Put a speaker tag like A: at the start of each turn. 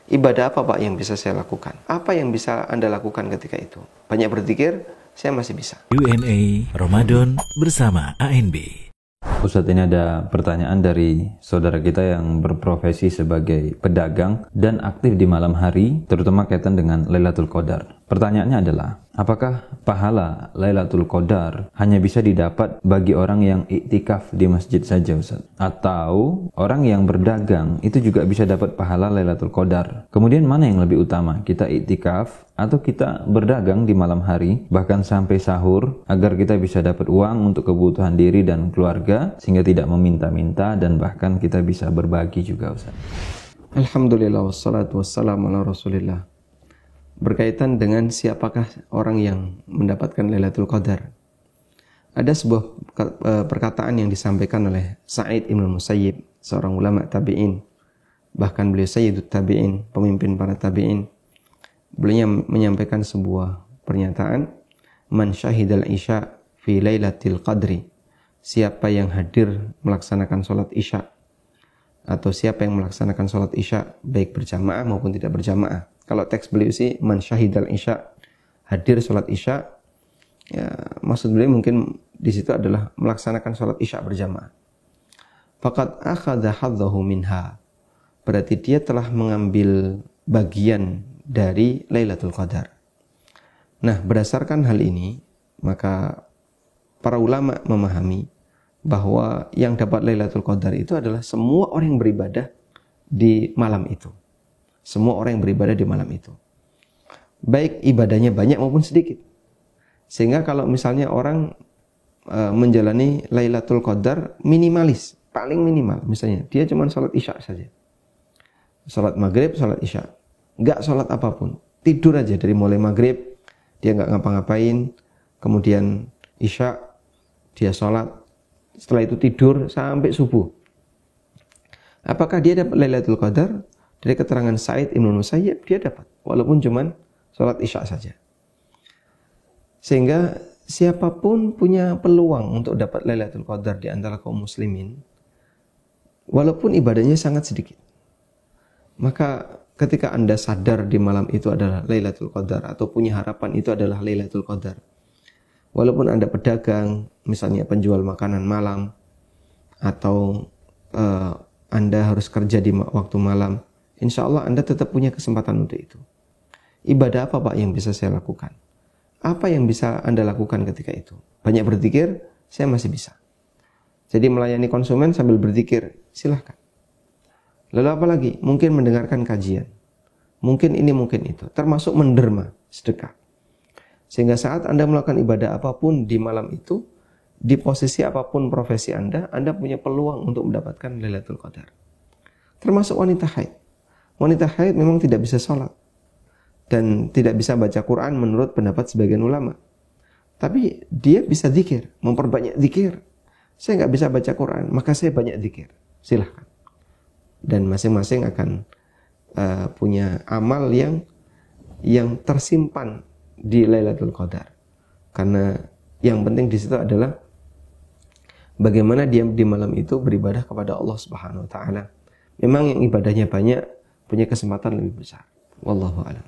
A: Ibadah apa Pak yang bisa saya lakukan? Apa yang bisa Anda lakukan ketika itu? Banyak berzikir, saya masih bisa.
B: UNA Ramadan bersama ANB.
C: Ustadz, ini ada pertanyaan dari saudara kita yang berprofesi sebagai pedagang dan aktif di malam hari, terutama kaitan dengan Lailatul Qadar. Pertanyaannya adalah, apakah pahala Lailatul Qadar hanya bisa didapat bagi orang yang iktikaf di masjid saja, Ustadz? Atau orang yang berdagang itu juga bisa dapat pahala Lailatul Qadar? Kemudian mana yang lebih utama, kita iktikaf atau kita berdagang di malam hari, bahkan sampai sahur, agar kita bisa dapat uang untuk kebutuhan diri dan keluarga, sehingga tidak meminta-minta dan bahkan kita bisa berbagi juga, Ustaz?
A: Alhamdulillah wassalatu wassalamu ala Rasulillah. Berkaitan dengan siapakah orang yang mendapatkan Lailatul Qadar, ada sebuah perkataan yang disampaikan oleh Sa'id Ibn Musayyib, seorang ulama tabi'in, bahkan beliau Sayyidut Tabi'in, pemimpin para tabi'in. Beliau menyampaikan sebuah pernyataan, man syahidal isya fi lailatul qadri, siapa yang hadir melaksanakan sholat isya, atau siapa yang melaksanakan sholat isya baik berjamaah maupun tidak berjamaah. Kalau teks beliau sih man syahidal isya, hadir sholat isya, ya, maksud beliau mungkin di situ adalah melaksanakan sholat isya berjamaah. Faqad akhadha hadzahu minha, berarti dia telah mengambil bagian dari Lailatul Qadar. Nah, berdasarkan hal ini, maka para ulama memahami bahwa yang dapat Lailatul Qadar itu adalah semua orang yang beribadah di malam itu. Semua orang yang beribadah di malam itu, baik ibadahnya banyak maupun sedikit. Sehingga kalau misalnya orang menjalani Lailatul Qadar minimalis, paling minimal, misalnya dia cuma sholat isya saja, sholat maghrib, sholat isya, nggak sholat apapun, tidur aja dari mulai maghrib, dia nggak ngapa-ngapain, kemudian isya dia sholat, setelah itu tidur sampai subuh. Apakah dia dapat Lailatul Qadar? Dari keterangan Sa'id Ibn Musayyib, dia dapat, walaupun cuma sholat isya saja. Sehingga siapapun punya peluang untuk dapat Lailatul Qadar di antara kaum muslimin, walaupun ibadahnya sangat sedikit. Maka ketika Anda sadar di malam itu adalah Lailatul Qadar, atau punya harapan itu adalah Lailatul Qadar, walaupun Anda pedagang, misalnya penjual makanan malam, atau Anda harus kerja di waktu malam, insya Allah Anda tetap punya kesempatan untuk itu. Ibadah apa Pak yang bisa saya lakukan? Apa yang bisa Anda lakukan ketika itu? Banyak berzikir, saya masih bisa. Jadi melayani konsumen sambil berzikir, silahkan. Lalu apa lagi? Mungkin mendengarkan kajian. Mungkin ini, mungkin itu. Termasuk menderma, sedekah. Sehingga saat Anda melakukan ibadah apapun di malam itu, di posisi apapun profesi Anda punya peluang untuk mendapatkan Lailatul Qadar. Termasuk wanita haid. Wanita haid memang tidak bisa sholat dan tidak bisa baca Quran menurut pendapat sebagian ulama. Tapi dia bisa zikir, memperbanyak zikir. Saya nggak bisa baca Quran, maka saya banyak zikir. Silahkan. Dan masing-masing akan punya amal yang tersimpan di Lailatul Qadar. Karena yang penting di situ adalah bagaimana dia di malam itu beribadah kepada Allah Subhanahu wa taala. Memang yang ibadahnya banyak punya kesempatan lebih besar. Wallahu a'lam.